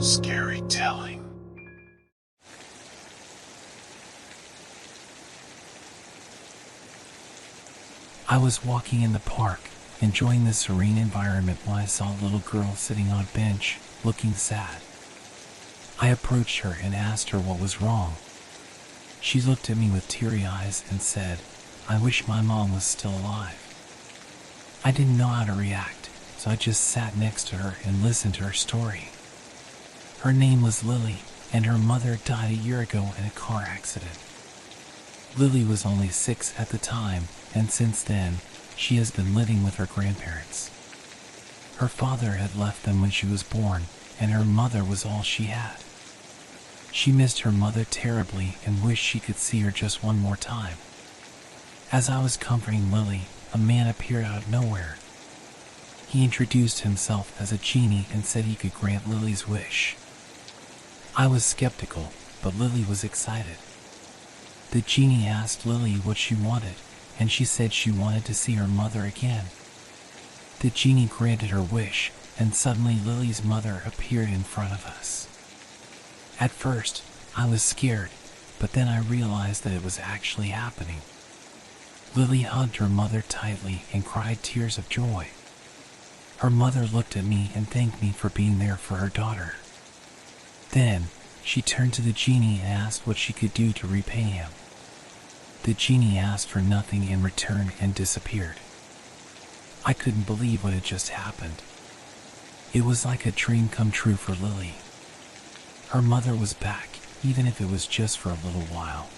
Scary telling. I was walking in the park, enjoying the serene environment when I saw a little girl sitting on a bench, looking sad. I approached her and asked her what was wrong. She looked at me with teary eyes and said, "I wish my mom was still alive." I didn't know how to react, so I just sat next to her and listened to her story. Her name was Lily, and her mother died a year ago in a car accident. Lily was only 6 at the time, and since then, she has been living with her grandparents. Her father had left them when she was born, and her mother was all she had. She missed her mother terribly and wished she could see her just one more time. As I was comforting Lily, a man appeared out of nowhere. He introduced himself as a genie and said he could grant Lily's wish. I was skeptical, but Lily was excited. The genie asked Lily what she wanted, and she said she wanted to see her mother again. The genie granted her wish, and suddenly Lily's mother appeared in front of us. At first, I was scared, but then I realized that it was actually happening. Lily hugged her mother tightly and cried tears of joy. Her mother looked at me and thanked me for being there for her daughter. Then, she turned to the genie and asked what she could do to repay him. The genie asked for nothing in return and disappeared. I couldn't believe what had just happened. It was like a dream come true for Lily. Her mother was back, even if it was just for a little while.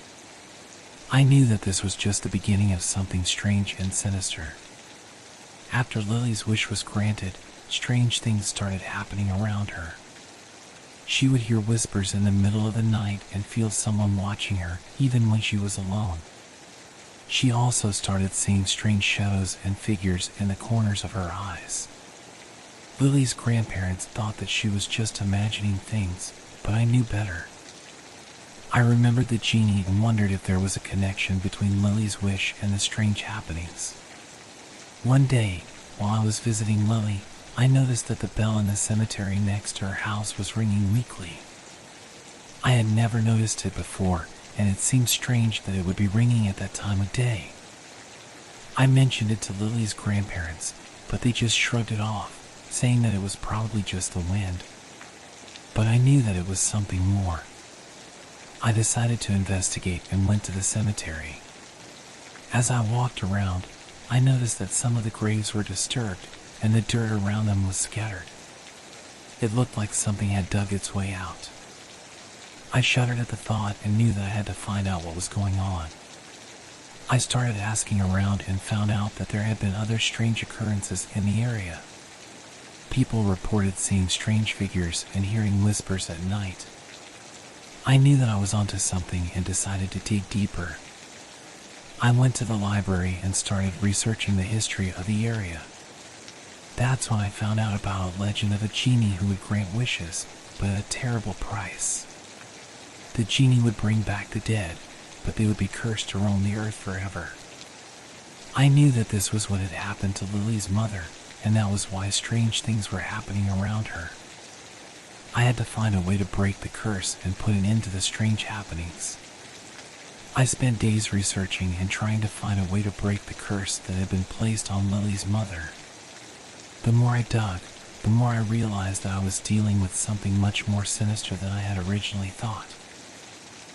I knew that this was just the beginning of something strange and sinister. After Lily's wish was granted, strange things started happening around her. She would hear whispers in the middle of the night and feel someone watching her, even when she was alone. She also started seeing strange shadows and figures in the corners of her eyes. Lily's grandparents thought that she was just imagining things, but I knew better. I remembered the genie and wondered if there was a connection between Lily's wish and the strange happenings. One day, while I was visiting Lily, I noticed that the bell in the cemetery next to her house was ringing weekly. I had never noticed it before, and it seemed strange that it would be ringing at that time of day. I mentioned it to Lily's grandparents, but they just shrugged it off, saying that it was probably just the wind. But I knew that it was something more. I decided to investigate and went to the cemetery. As I walked around, I noticed that some of the graves were disturbed and the dirt around them was scattered. It looked like something had dug its way out. I shuddered at the thought and knew that I had to find out what was going on. I started asking around and found out that there had been other strange occurrences in the area. People reported seeing strange figures and hearing whispers at night. I knew that I was onto something and decided to dig deeper. I went to the library and started researching the history of the area. That's when I found out about a legend of a genie who would grant wishes, but at a terrible price. The genie would bring back the dead, but they would be cursed to roam the earth forever. I knew that this was what had happened to Lily's mother, and that was why strange things were happening around her. I had to find a way to break the curse and put an end to the strange happenings. I spent days researching and trying to find a way to break the curse that had been placed on Lily's mother. The more I dug, the more I realized that I was dealing with something much more sinister than I had originally thought.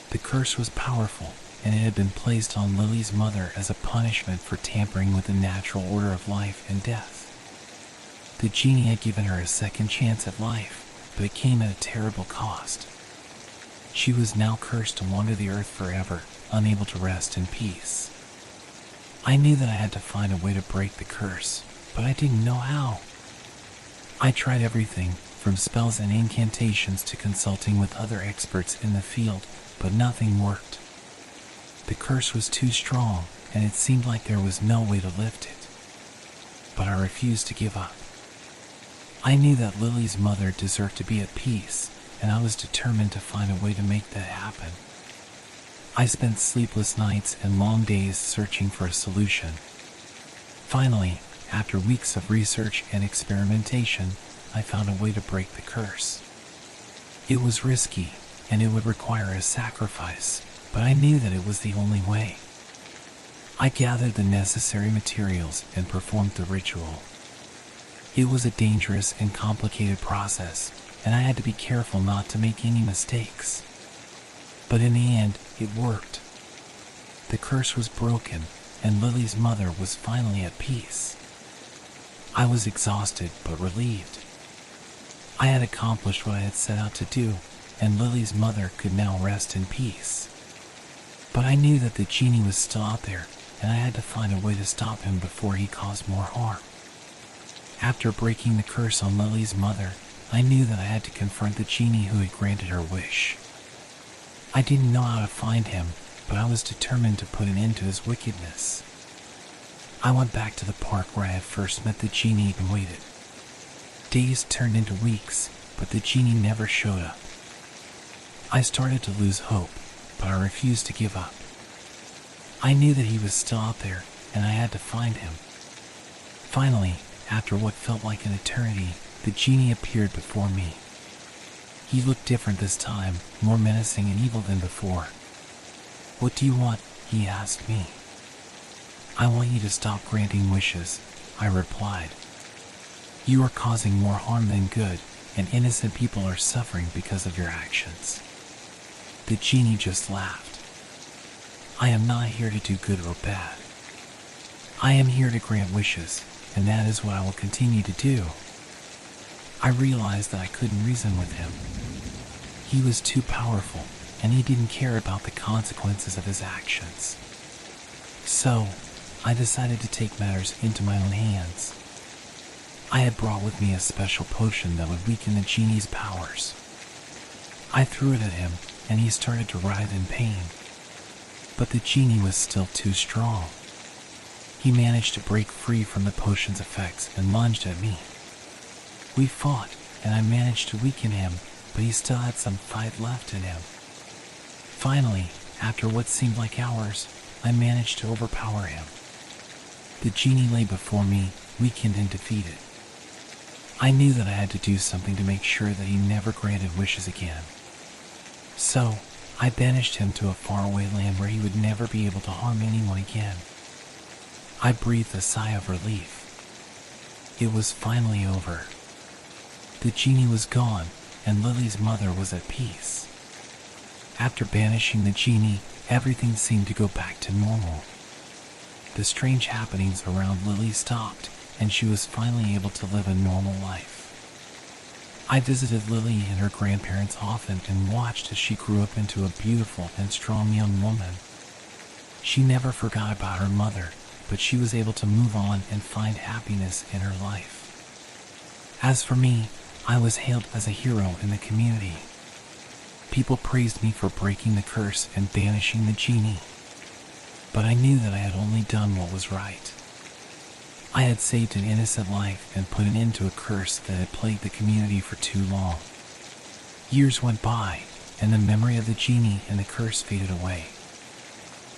The curse was powerful, and it had been placed on Lily's mother as a punishment for tampering with the natural order of life and death. The genie had given her a second chance at life, but it came at a terrible cost. She was now cursed to wander the earth forever, unable to rest in peace. I knew that I had to find a way to break the curse, but I didn't know how. I tried everything, from spells and incantations to consulting with other experts in the field, but nothing worked. The curse was too strong, and it seemed like there was no way to lift it. But I refused to give up. I knew that Lily's mother deserved to be at peace, and I was determined to find a way to make that happen. I spent sleepless nights and long days searching for a solution. Finally, after weeks of research and experimentation, I found a way to break the curse. It was risky, and it would require a sacrifice, but I knew that it was the only way. I gathered the necessary materials and performed the ritual. It was a dangerous and complicated process, and I had to be careful not to make any mistakes. But in the end, it worked. The curse was broken, and Lily's mother was finally at peace. I was exhausted but relieved. I had accomplished what I had set out to do, and Lily's mother could now rest in peace. But I knew that the genie was still out there, and I had to find a way to stop him before he caused more harm. After breaking the curse on Lily's mother, I knew that I had to confront the genie who had granted her wish. I didn't know how to find him, but I was determined to put an end to his wickedness. I went back to the park where I had first met the genie and waited. Days turned into weeks, but the genie never showed up. I started to lose hope, but I refused to give up. I knew that he was still out there, and I had to find him. Finally, after what felt like an eternity, the genie appeared before me. He looked different this time, more menacing and evil than before. "What do you want?" he asked me. "I want you to stop granting wishes," I replied. "You are causing more harm than good, and innocent people are suffering because of your actions." The genie just laughed. "I am not here to do good or bad. I am here to grant wishes, and that is what I will continue to do." I realized that I couldn't reason with him. He was too powerful, and he didn't care about the consequences of his actions. So, I decided to take matters into my own hands. I had brought with me a special potion that would weaken the genie's powers. I threw it at him, and he started to writhe in pain. But the genie was still too strong. He managed to break free from the potion's effects and lunged at me. We fought, and I managed to weaken him, but he still had some fight left in him. Finally, after what seemed like hours, I managed to overpower him. The genie lay before me, weakened and defeated. I knew that I had to do something to make sure that he never granted wishes again. So, I banished him to a faraway land where he would never be able to harm anyone again. I breathed a sigh of relief. It was finally over. The genie was gone, and Lily's mother was at peace. After banishing the genie, everything seemed to go back to normal. The strange happenings around Lily stopped, and she was finally able to live a normal life. I visited Lily and her grandparents often and watched as she grew up into a beautiful and strong young woman. She never forgot about her mother, but she was able to move on and find happiness in her life. As for me, I was hailed as a hero in the community. People praised me for breaking the curse and banishing the genie. But I knew that I had only done what was right. I had saved an innocent life and put an end to a curse that had plagued the community for too long. Years went by, and the memory of the genie and the curse faded away.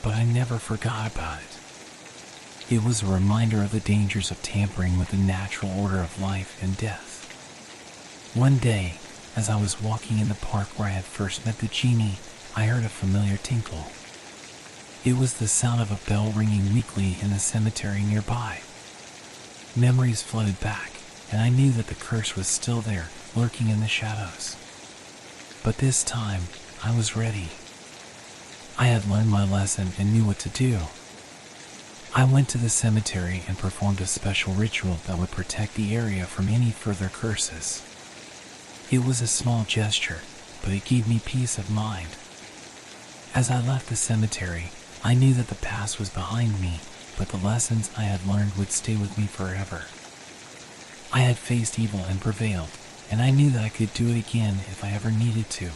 But I never forgot about it. It was a reminder of the dangers of tampering with the natural order of life and death. One day, as I was walking in the park where I had first met the genie, I heard a familiar tinkle. It was the sound of a bell ringing weekly in the cemetery nearby. Memories flooded back, and I knew that the curse was still there, lurking in the shadows. But this time, I was ready. I had learned my lesson and knew what to do. I went to the cemetery and performed a special ritual that would protect the area from any further curses. It was a small gesture, but it gave me peace of mind. As I left the cemetery, I knew that the past was behind me, but the lessons I had learned would stay with me forever. I had faced evil and prevailed, and I knew that I could do it again if I ever needed to.